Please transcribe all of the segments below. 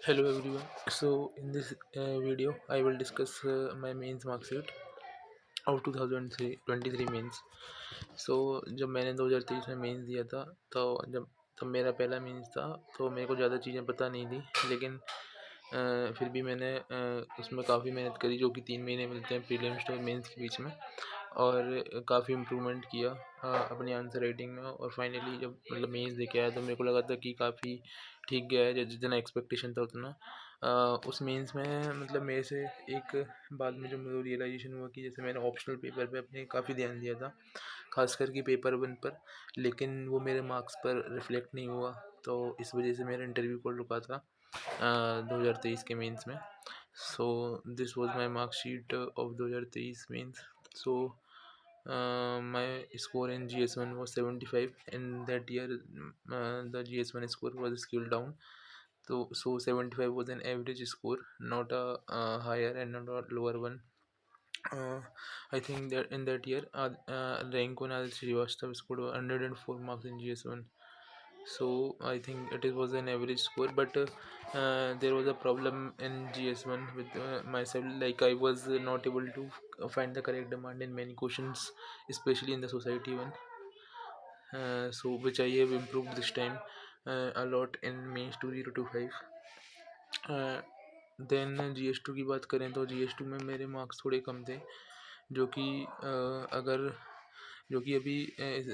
Hello everyone. So in this video, I will discuss my mains mark sheet of 2023 mains. So जब मैंने 2023 में mains दिया था तो तब मेरा पहला मेंस था, तो मेरे को ज़्यादा चीज़ें पता नहीं थी, लेकिन फिर भी मैंने उसमें काफ़ी मेहनत करी, जो कि 3 महीने मिलते हैं प्रीलिम्स और मेंस के बीच में, और काफ़ी इम्प्रूवमेंट किया अपनी आंसर राइटिंग में। और फाइनली जब मतलब मेंस दे के आया तो मेरे को लगा था कि काफ़ी ठीक गया है, जितना एक्सपेक्टेशन था उतना। उस मेंस में मतलब मेरे से एक बाद में जो मेरे रियलाइजेशन हुआ कि जैसे मैंने ऑप्शनल पेपर पे अपने काफ़ी ध्यान दिया था, खास करके पेपर 1 पर, लेकिन वो मेरे मार्क्स पर रिफ्लेक्ट नहीं हुआ, तो इस वजह से मेरा इंटरव्यू कॉल रुका था 2023 के मेंस में। So this was my marksheet of 2023 mains. So my score in GS1 was 75. In that year, the GS1 score was scaled down. So 75 was an average score, not a higher and not a lower one. Uh, I think that in that year, Rankun Al Srivastav scored 104 marks in GS1. So I think it was an average score, but there was a problem in GS1 with myself. Like I was not able to find the correct demand in many questions, especially in the society one. So which I have improved this time a lot in mains 2025. Then GS2 की बात करें तो GS2 में मेरे marks थोड़े कम थे, जो कि अगर जो कि अभी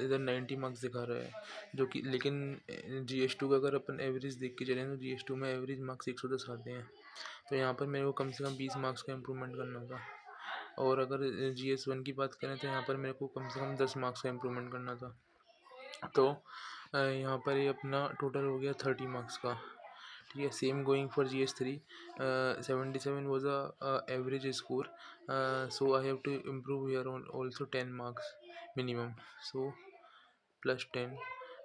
इधर 90 मार्क्स दिखा रहा है, जो कि लेकिन GS2 का अगर अपन एवरेज देख के चलें तो GS2 में एवरेज मार्क्स 110 आते हैं, तो यहाँ पर मेरे को कम से कम 20 मार्क्स का इम्प्रूवमेंट करना था। और अगर GS1 की बात करें तो यहाँ पर मेरे को कम से कम 10 मार्क्स का इम्प्रूवमेंट करना था, तो यहाँ पर ये अपना टोटल हो गया 30 मार्क्स का। ठीक है, same going for GS3. 77 was a average score, so I have to improve here on also 10 marks minimum, so plus 10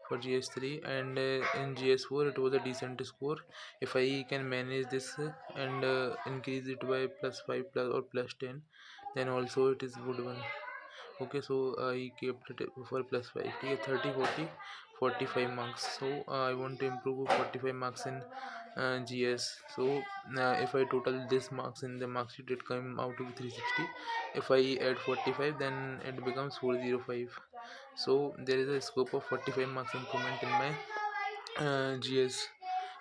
for GS3. And in GS4 it was a decent score. If I can manage this and increase it by plus 5 plus or plus 10, then also it is good one. Okay, so I kept it for plus 5. ठीक है, 30 40 45 marks. So I want to improve 45 marks in GS. So if I total this marks in the mark sheet, it come out to be 360. If I add 45, then it becomes 405. So there is a scope of 45 marks improvement in my GS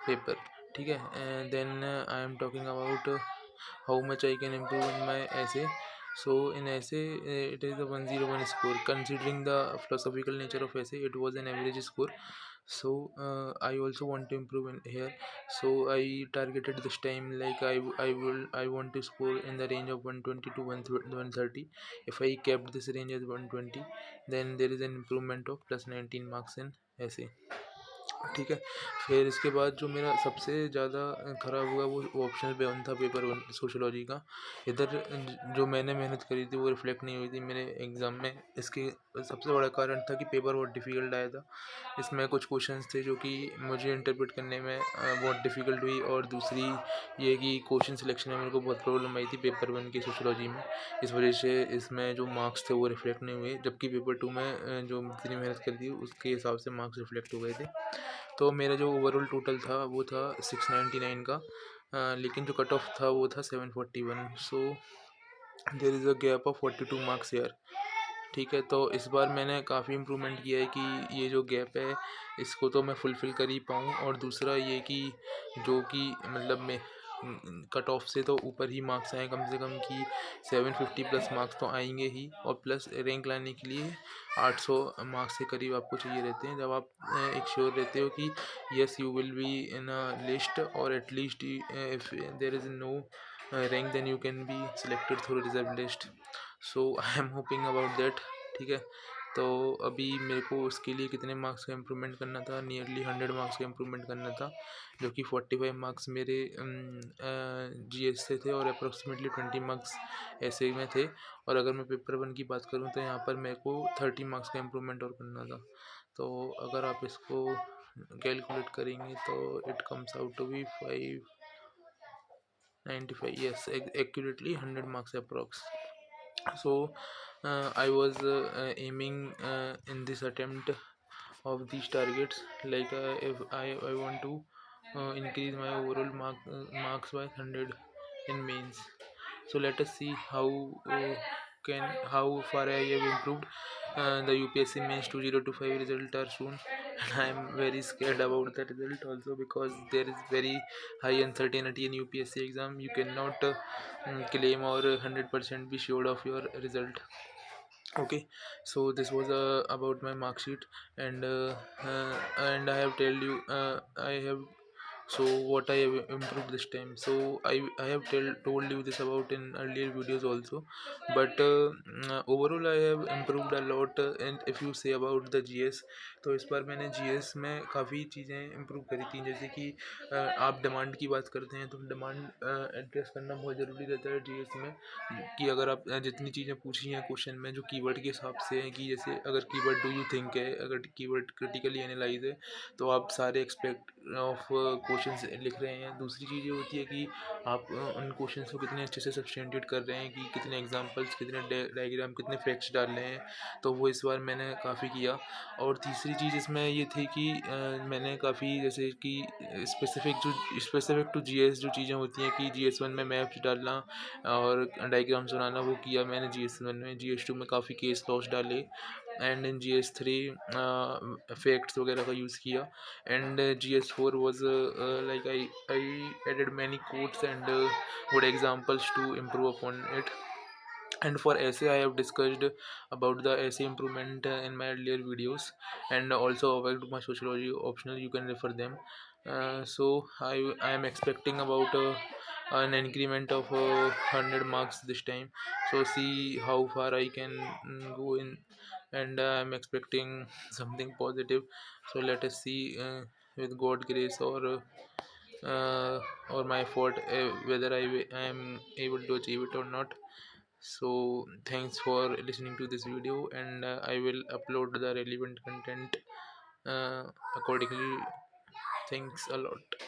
paper. ठीक है, and then I am talking about how much I can improve in my essay. So in essay, it is a 101 score. Considering the philosophical nature of essay, it was an average score. So I also want to improve in here. So I targeted this time, like I want to score in the range of 120 to 130. If I kept this range as 120, then there is an improvement of plus 19 marks in essay. ठीक है, फिर इसके बाद जो मेरा सबसे ज़्यादा ख़राब हुआ वो ऑप्शनल पे वन था, पेपर 1 सोशियोलॉजी का। इधर जो मैंने मेहनत करी थी वो रिफ्लेक्ट नहीं हुई थी मेरे एग्ज़ाम में। इसके सबसे बड़ा कारण था कि पेपर बहुत डिफ़िकल्ट आया था। इसमें कुछ क्वेश्चंस थे जो कि मुझे इंटरप्रेट करने में बहुत डिफ़िकल्ट हुई, और दूसरी ये कि क्वेश्चन सिलेक्शन में मेरे को बहुत प्रॉब्लम आई थी पेपर 1 की सोशियोलॉजी में। इस वजह से इसमें जो मार्क्स थे वो रिफ्लेक्ट नहीं हुए, जबकि पेपर 2 में जो जितनी मेहनत करी थी उसके हिसाब से मार्क्स रिफ्लेक्ट हो गए थे। तो मेरा जो ओवरऑल टोटल था वो था 699 का, लेकिन जो कट ऑफ था वो था 741. So there is a gap of 42 marks यार। ठीक है, तो इस बार मैंने काफ़ी इम्प्रूवमेंट किया है कि ये जो गैप है इसको तो मैं फुलफ़िल कर ही पाऊँ, और दूसरा ये कि जो कि मतलब मैं कट ऑफ से तो ऊपर ही मार्क्स आए कम से कम, कि 750 प्लस मार्क्स तो आएंगे ही, और प्लस रैंक लाने के लिए 800 मार्क्स के करीब आपको चाहिए रहते हैं, जब आप एक श्योर रहते हो कि yes you will be in a list, और at least if there is no rank then you can be selected through reserve list. So I am hoping about that. ठीक है, तो अभी मेरे को उसके लिए कितने मार्क्स का इम्प्रूवमेंट करना था, नियरली 100 मार्क्स का इम्प्रूवमेंट करना था, जो कि 45 मार्क्स मेरे GS से थे, और अप्रोक्सीमेटली 20 मार्क्स ऐसे में थे। और अगर मैं पेपर 1 की बात करूँ तो यहाँ पर मेरे को 30 मार्क्स का इम्प्रूवमेंट और करना था। तो अगर आप इसको कैलकुलेट करेंगे तो it comes out to be 595. Yes, accurately 100 marks approx. So I was aiming in this attempt of these targets, like if I want to increase my overall marks by 100 in mains. So let us see can how far I have improved. The UPSC mains 2025 result are soon, and I am very scared about the result also, because there is very high uncertainty in UPSC exam. You cannot claim or 100% be sure of your result. Okay, so this was about my mark sheet, and and I have tell you I have so what I have improved this time. So I have told you this about in earlier videos also, but overall I have improved a lot. And if you say about the GS, तो इस बार मैंने GS में काफ़ी चीज़ें improve करी थी, जैसे कि आप डिमांड की बात करते हैं तो डिमांड एड्रेस करना बहुत ज़रूरी रहता है GS में, कि अगर आप जितनी चीज़ें पूछी हैं क्वेश्चन में जो कीवर्ड के हिसाब से हैं, कि जैसे अगर कीवर्ड डू यू थिंक है, अगर कीवर्ड क्रिटिकली एनालाइज है, तो आप सारे एक्सपेक्ट ऑफ क्वेश्चंस लिख रहे हैं। दूसरी चीज़ ये होती है कि आप उन क्वेश्चंस को कितने अच्छे से सब्स्टिट्यूट कर रहे हैं, कि कितने एग्जांपल्स, कितने डायग्राम, कितने फैक्ट्स डाल रहे हैं, तो वो इस बार मैंने काफ़ी किया। और तीसरी चीज़ इसमें ये थी कि मैंने काफ़ी जैसे कि स्पेसिफिक टू जीएस जो चीज़ें होती हैं, कि जीएस वन में मैप्स डालना और डायग्राम्स बनाना, वो किया मैंने जीएस वन में। जीएस टू में काफ़ी केस लॉस डाले, and in GS three facts वगैरह का यूज़ किया, and GS4 was like I added many quotes and good examples to improve upon it. And for essay I have discussed about the essay improvement in my earlier videos, and also about my sociology optional, you can refer them. So I am expecting about an increment of 100 marks this time. So see how far I can go in, and I'm expecting something positive. So let us see, with God grace uh, or my fault, whether I am able to achieve it or not. So thanks for listening to this video, and I will upload the relevant content accordingly. Thanks a lot.